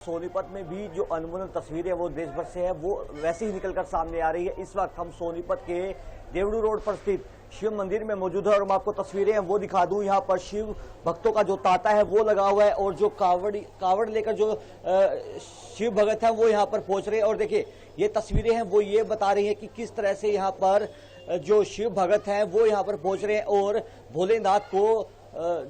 सोनीपत में भी जो अनमोल तस्वीरें वो देश भर से है वो वैसे ही निकलकर सामने आ रही है। इस वक्त हम सोनीपत के देवड़ू रोड पर स्थित शिव मंदिर में मौजूद है और मैं आपको तस्वीरें हैं वो दिखा दूं। यहाँ पर शिव भक्तों का जो तांता है वो लगा हुआ है और जो कावड़ लेकर जो शिव भगत है वो यहाँ पर पहुंच रहे हैं। और देखिए ये तस्वीरें हैं वो ये बता रही है कि किस तरह से यहाँ पर जो शिव भगत हैं वो यहाँ पर पहुंच रहे हैं और भोलेनाथ को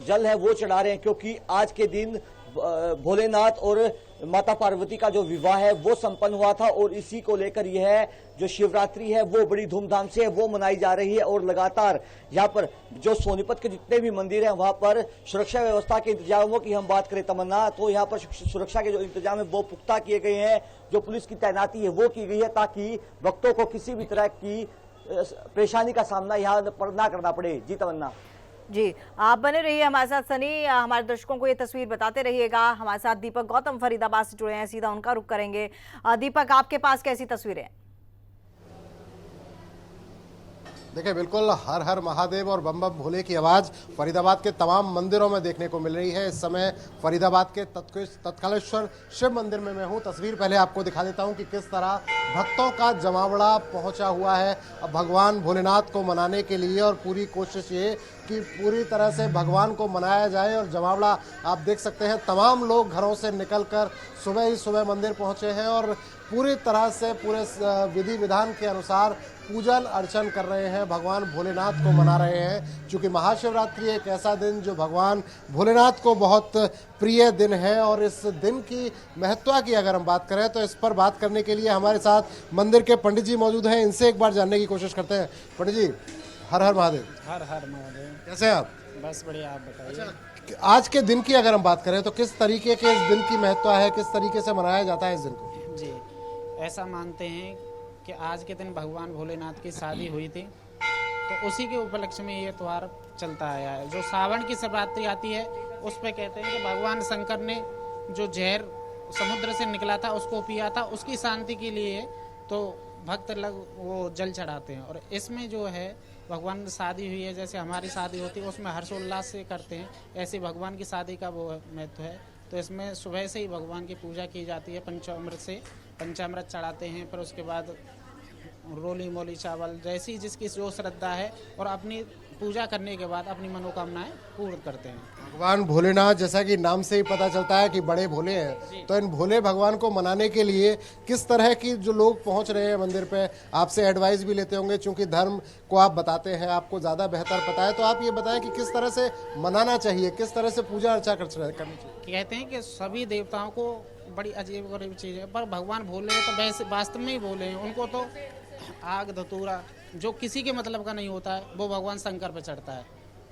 जल है वो चढ़ा रहे हैं, क्योंकि आज के दिन भोलेनाथ और माता पार्वती का जो विवाह है वो संपन्न हुआ था और इसी को लेकर यह जो शिवरात्रि है वो बड़ी धूमधाम से वो मनाई जा रही है। और लगातार यहाँ पर जो सोनीपत के जितने भी मंदिर हैं वहां पर सुरक्षा व्यवस्था के इंतजामों की हम बात करें तमन्ना, तो यहाँ पर सुरक्षा के जो इंतजाम है वो पुख्ता किए गए हैं। जो पुलिस की तैनाती है वो की गई है ताकि भक्तों को किसी भी तरह की परेशानी का सामना यहाँ पर ना करना पड़े। जी तमन्ना। जी, आप बने रहिए हमारे साथ सनी, हमारे दर्शकों को ये तस्वीर बताते रहिएगा। हमारे साथ दीपक गौतम फरीदाबाद से जुड़े हैं, सीधा उनका रुख करेंगे। दीपक, आपके पास कैसी तस्वीरें हैं? देखिए, बिल्कुल हर हर महादेव और बम बम भोले की आवाज़ फरीदाबाद के तमाम मंदिरों में देखने को मिल रही है। इस समय फरीदाबाद के तत्कालेश्वर शिव मंदिर में मैं हूं। तस्वीर पहले आपको दिखा देता हूं कि किस तरह भक्तों का जमावड़ा पहुंचा हुआ है अब भगवान भोलेनाथ को मनाने के लिए, और पूरी कोशिश ये कि पूरी तरह से भगवान को मनाया जाए। और जमावड़ा आप देख सकते हैं, तमाम लोग घरों से निकलकर सुबह ही सुबह मंदिर पहुंचे हैं और पूरी तरह से पूरे विधि विधान के अनुसार पूजन अर्चन कर रहे हैं, भगवान भोलेनाथ को मना रहे हैं। क्योंकि महाशिवरात्रि एक ऐसा दिन जो भगवान भोलेनाथ को बहुत प्रिय दिन है। और इस दिन की महत्ता की अगर हम बात करें तो इस पर बात करने के लिए हमारे साथ मंदिर के पंडित जी मौजूद हैं। इनसे एक बार जानने की कोशिश करते हैं। पंडित जी, हर हर महादेव। हर हर महादेव। कैसे हैं आप? बस बढ़िया, आप बताइए। अच्छा, आज के दिन की अगर हम बात करें तो किस तरीके के इस दिन की महत्ता है, किस तरीके से मनाया जाता है इस दिन को? जी, ऐसा मानते हैं कि आज के दिन भगवान भोलेनाथ की शादी हुई थी, तो उसी के उपलक्ष्य में ये त्यौहार चलता आया है। जो सावन की शिवरात्रि आती है उस पे कहते हैं कि भगवान शंकर ने जो जहर समुद्र से निकला था उसको पिया था, उसकी शांति के लिए तो भक्त लोग वो जल चढ़ाते हैं। और इसमें जो है भगवान शादी हुई है, जैसे हमारी शादी होती है उसमें हर्षोल्लास से करते हैं, ऐसे भगवान की शादी का वो महत्व है। तो इसमें सुबह से ही भगवान की पूजा की जाती है, पंचामृत से पंचामृत चढ़ाते हैं, फिर उसके बाद रोली मोली चावल जैसी जिसकी जो श्रद्धा है, और अपनी पूजा करने के बाद अपनी मनोकामनाएं पूर्ण करते हैं। भगवान भोलेनाथ, जैसा कि नाम से ही पता चलता है कि बड़े भोले हैं, तो इन भोले भगवान को मनाने के लिए किस तरह की जो लोग पहुंच रहे हैं मंदिर पे, आपसे एडवाइस भी लेते होंगे, क्योंकि धर्म को आप बताते हैं, आपको ज़्यादा बेहतर पता है। तो आप ये बताएं कि किस तरह से मनाना चाहिए, किस तरह से पूजा अर्चा करनी चाहिए? कहते हैं कि सभी देवताओं को बड़ी अजीब गरीब चीज़ है, पर भगवान भोले हैं तो वैसे वास्तव में ही भोले हैं। उनको तो आग धतूरा जो किसी के मतलब का नहीं होता है वो भगवान शंकर पे चढ़ता है,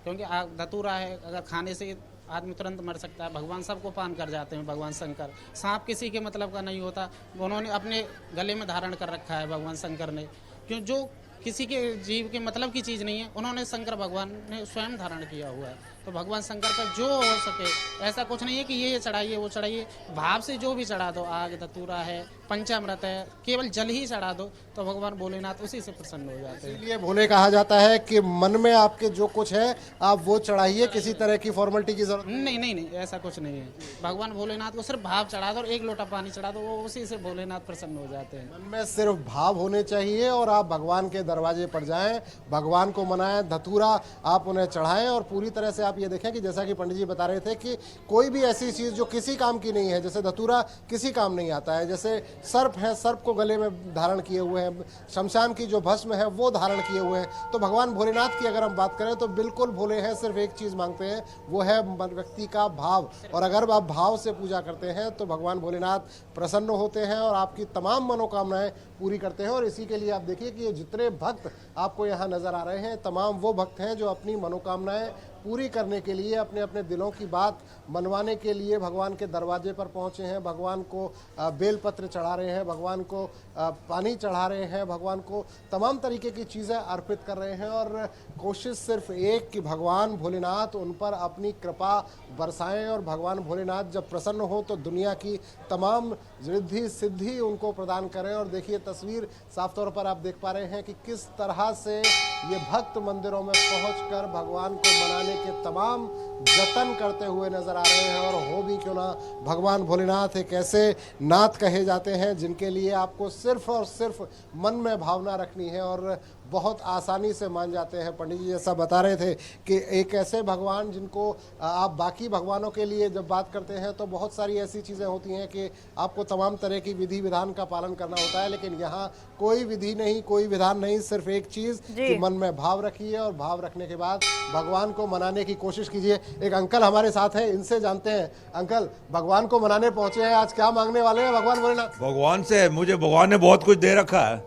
क्योंकि आग धतूरा है, अगर खाने से आदमी तुरंत मर सकता है, भगवान सबको पान कर जाते हैं भगवान शंकर। सांप किसी के मतलब का नहीं होता, उन्होंने अपने गले में धारण कर रखा है भगवान शंकर ने, क्यों जो किसी के जीव के मतलब की चीज़ नहीं है उन्होंने शंकर भगवान ने स्वयं धारण किया हुआ है। तो भगवान शंकर पर जो हो सके, ऐसा कुछ नहीं है कि ये चढ़ाइए वो चढ़ाइए, भाव से जो भी चढ़ा दो, आग धतूरा है, पंचामृत है, केवल जल ही चढ़ा दो तो भगवान भोलेनाथ उसी से प्रसन्न हो जाते हैं। इसलिए भोले कहा जाता है कि मन में आपके जो कुछ है आप वो चढ़ाइए, किसी तरह की फॉर्मेलिटी की जरूरत नहीं नहीं नहीं, ऐसा कुछ नहीं है। भगवान भोलेनाथ को सिर्फ भाव चढ़ा दो और एक लोटा पानी चढ़ा दो, वो उसी से भोलेनाथ प्रसन्न हो जाते हैं। मन में सिर्फ भाव होने चाहिए और आप भगवान के दरवाजे पर जाएं, भगवान को मनाएं, धतूरा आप उन्हें चढ़ाएं। और पूरी तरह से आप ये देखें कि जैसा कि पंडित जी बता रहे थे कि कोई भी ऐसी चीज़ जो किसी काम की नहीं है, जैसे धतूरा किसी काम नहीं आता है, जैसे सर्प है, सर्प को गले में धारण किए हुए हैं, शमशान की जो भस्म है वो धारण किए हुए हैं। तो भगवान भोलेनाथ की अगर हम बात करें तो बिल्कुल भोले हैं, सिर्फ एक चीज़ मांगते हैं, वो है व्यक्ति का भाव। और अगर आप भाव से पूजा करते हैं तो भगवान भोलेनाथ प्रसन्न होते हैं और आपकी तमाम मनोकामनाएं पूरी करते हैं। और इसी के लिए आप देखिए कि ये जितने भक्त आपको यहाँ नजर आ रहे हैं, तमाम वो भक्त हैं जो अपनी मनोकामनाएं पूरी करने के लिए, अपने अपने दिलों की बात मनवाने के लिए भगवान के दरवाजे पर पहुंचे हैं, भगवान को बेलपत्र चढ़ा रहे हैं, भगवान को पानी चढ़ा रहे हैं, भगवान को तमाम तरीके की चीज़ें अर्पित कर रहे हैं। और कोशिश सिर्फ एक कि भगवान भोलेनाथ उन पर अपनी कृपा बरसाएं, और भगवान भोलेनाथ जब प्रसन्न हो तो दुनिया की तमाम रिद्धि सिद्धि उनको प्रदान करें। और देखिए तस्वीर साफ तौर पर आप देख पा रहे हैं कि किस तरह से ये भक्त मंदिरों में पहुंचकर भगवान को मनाने के तमाम जतन करते हुए नजर आ रहे हैं। और हो भी क्यों ना, भगवान भोलेनाथ एक ऐसे नाथ कहे जाते हैं जिनके लिए आपको सिर्फ और सिर्फ मन में भावना रखनी है और बहुत आसानी से मान जाते हैं। पंडित जी जैसा बता रहे थे कि एक ऐसे भगवान जिनको आप बाकी भगवानों के लिए जब बात करते हैं तो बहुत सारी ऐसी चीज़ें होती हैं कि आपको तमाम तरह की विधि विधान का पालन करना होता है, लेकिन यहाँ कोई विधि नहीं, कोई विधान नहीं, सिर्फ एक चीज़ कि मन में भाव रखिए और भाव रखने के बाद भगवान को मनाने की कोशिश कीजिए। एक अंकल हमारे साथ हैं, इनसे जानते हैं। अंकल, भगवान को मनाने पहुंचे हैं, आज क्या मांगने वाले हैं भगवान भोलेनाथ? भगवान से मुझे भगवान ने बहुत कुछ दे रखा है।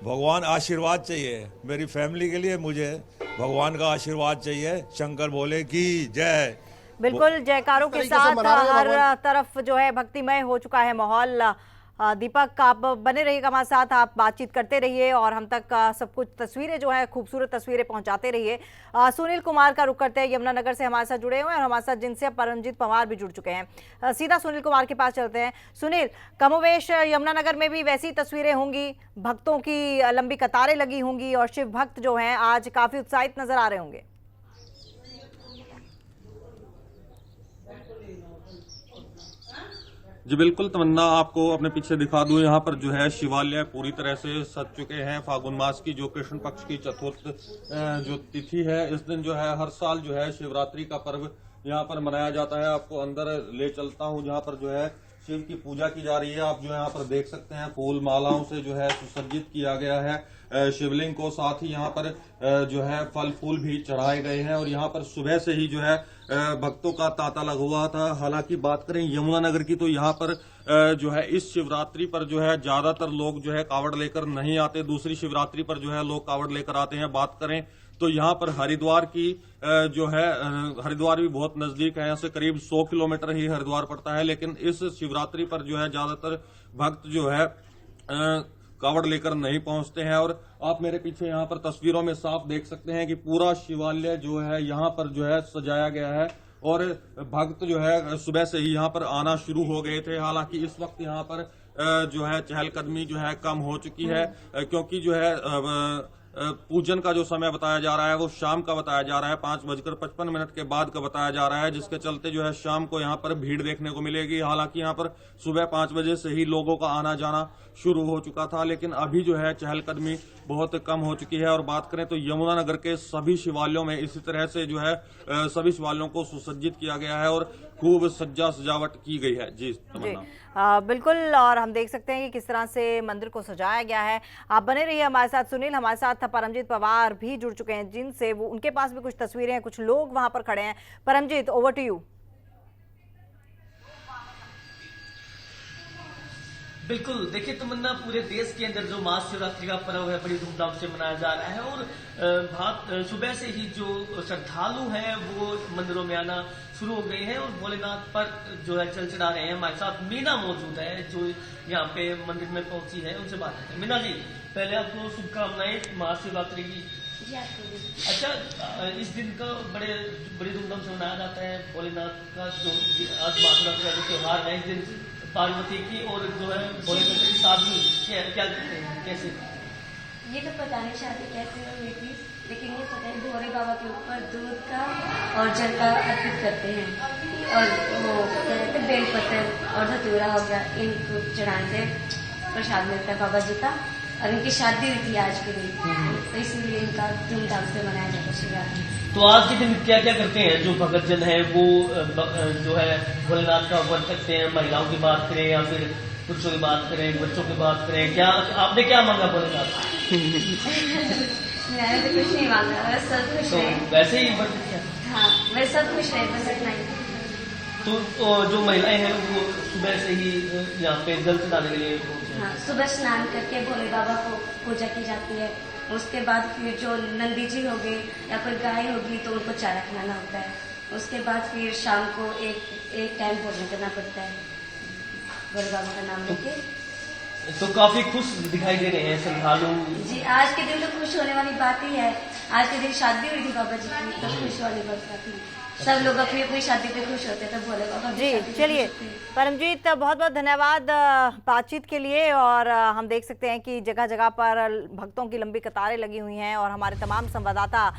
भगवान आशीर्वाद चाहिए मेरी फैमिली के लिए, मुझे भगवान का आशीर्वाद चाहिए। शंकर भोले की जय। बिल्कुल, जयकारों के तरीके से साथ मना रहे हैं हर भगवान। तरफ जो है भक्तिमय हो चुका है माहौल। दीपक, आप बने रहिएगा हमारे साथ, आप बातचीत करते रहिए और हम तक सब कुछ तस्वीरें जो है खूबसूरत तस्वीरें पहुंचाते रहिए। सुनील कुमार का रुख करते हैं, यमुनानगर से हमारे साथ जुड़े हुए हैं और हमारे साथ जिनसे परमजीत पवार भी जुड़ चुके हैं। सीधा सुनील कुमार के पास चलते हैं। सुनील, कमोवेश यमुनानगर में भी वैसी तस्वीरें होंगी, भक्तों की लंबी कतारें लगी होंगी और शिव भक्त जो हैं आज काफी उत्साहित नजर आ रहे होंगे। जी बिल्कुल तमन्ना, आपको अपने पीछे दिखा दूं, यहाँ पर जो है शिवालय पूरी तरह से सज चुके हैं। फागुन मास की जो कृष्ण पक्ष की चतुर्थ जो तिथि है, इस दिन जो है हर साल जो है शिवरात्रि का पर्व यहाँ पर मनाया जाता है। आपको अंदर ले चलता हूँ जहाँ पर जो है शिव की पूजा की जा रही है। आप जो यहाँ पर देख सकते हैं फूल मालाओं से जो है सुसज्जित किया गया है शिवलिंग को। साथ ही यहाँ पर जो है फल फूल भी चढ़ाए गए हैं और यहाँ पर सुबह से ही जो है भक्तों का तांता लगा हुआ था। हालांकि बात करें यमुनानगर की तो यहाँ पर जो है इस शिवरात्रि पर जो है ज्यादातर लोग जो है कावड़ लेकर नहीं आते। दूसरी शिवरात्रि पर जो है लोग कावड़ लेकर आते हैं। बात करें तो यहाँ पर हरिद्वार की जो है हरिद्वार भी बहुत नजदीक है, यहाँ से करीब 100 किलोमीटर ही हरिद्वार पड़ता है। लेकिन इस शिवरात्रि पर जो है ज्यादातर भक्त जो है कावड़ लेकर नहीं पहुंचते हैं। और आप मेरे पीछे यहाँ पर तस्वीरों में साफ देख सकते हैं कि पूरा शिवालय जो है यहाँ पर जो है सजाया गया है और भक्त जो है सुबह से ही यहाँ पर आना शुरू हो गए थे। हालांकि इस वक्त यहाँ पर जो है चहलकदमी जो है कम हो चुकी है, क्योंकि जो है पूजन का जो समय बताया जा रहा है वो शाम का बताया जा रहा है, 5:55 के बाद का बताया जा रहा है, जिसके चलते जो है शाम को यहाँ पर भीड़ देखने को मिलेगी। हालांकि यहाँ पर सुबह 5 बजे से ही लोगों का आना जाना शुरू हो चुका था, लेकिन अभी जो है चहलकदमी बहुत कम हो चुकी है। और बात करें तो यमुनानगर के सभी शिवालयों में इसी तरह से जो है सभी शिवालयों को सुसज्जित किया गया है और खूब सज्जा सजावट की गई है। जी बिल्कुल, और हम देख सकते हैं कि किस तरह से मंदिर को सजाया गया है। आप बने रहिए हमारे साथ। सुनील, हमारे साथ परमजीत पवार भी जुड़ चुके हैं, जिनसे वो उनके पास भी कुछ तस्वीरें हैं, कुछ लोग वहां पर खड़े हैं। Paramjit, over to you. बिल्कुल, देखिए तमन्ना, पूरे देश के अंदर जो महाशिवरात्रि का पर्व है बड़ी धूमधाम से मनाया जा रहा है और सुबह से ही जो श्रद्धालु हैं वो मंदिरों में आना शुरू हो गए हैं और भोलेनाथ पर जो है जल चढ़ा रहे हैं। हमारे साथ मीना मौजूद है जो यहाँ पे मंदिर में पहुंची है, उनसे बात करते हैं। मीना जी, पहले आपको शुभकामनाएं महाशिवरात्रि की। अच्छा, इस दिन का बड़ी धूमधाम से मनाया जाता है भोलेनाथ का जो आज महाशिवरात्रि का जो त्योहार है। इस दिन पार्वती की और जो है भोलेनाथ की शादी क्या करते हैं, कैसे? ये तो पता नहीं शादी कैसे हुई थी, लेकिन ये पता है भोले बाबा के ऊपर दूध का और जल का अर्पित करते हैं और वो क्या कहते हैं बेलपत्र और धतूरा हो गया, इनको चढ़ाने से प्रसाद मिलता है बाबा जी का। और इनकी शादी हुई थी आज के दिन, तो इसलिए इनका धूमधाम से मनाया जाता है शिवरात्रि। तो आज के दिन क्या क्या करते हैं जो भगत जन है वो जो है भोलेनाथ का व्रत करते हैं? महिलाओं की बात करें या फिर पुरुषों की बात करें, बच्चों की बात करें, क्या आपने क्या मांगा भोलेनाथ? मैंने तो कुछ नहीं मांगा, बस सब खुश तो रहे। वैसे ही व्रत किया? हाँ, मैं सब खुश रहे, बस इतना ही। तो जो महिलाएं हैं वो सुबह से ही यहाँ पे जल चढ़ाने के लिए पहुंचे हैं। हाँ, सुबह स्नान करके भोले बाबा को पूजा की जाती है। उसके बाद फिर जो नंदी जी हो गए या फिर गाय होगी तो उनको चारा खिलाना होता है। उसके बाद फिर शाम को एक टाइम भोजन करना पड़ता है भोले बाबा का नाम लेके। तो काफी खुश दिखाई दे रहे हैं श्रद्धालु। जी, आज के दिन तो खुश होने वाली बात ही है। आज के दिन शादी हुई थी बाबा जी की, तो खुश वाली बात थी। सब लोग अपनी अपनी शादी पे खुश होते थे, भोले बाबा जी। चलिए परमजीत, बहुत बहुत धन्यवाद बातचीत के लिए। और हम देख सकते हैं कि जगह जगह पर भक्तों की लंबी कतारें लगी हुई हैं और हमारे तमाम संवाददाता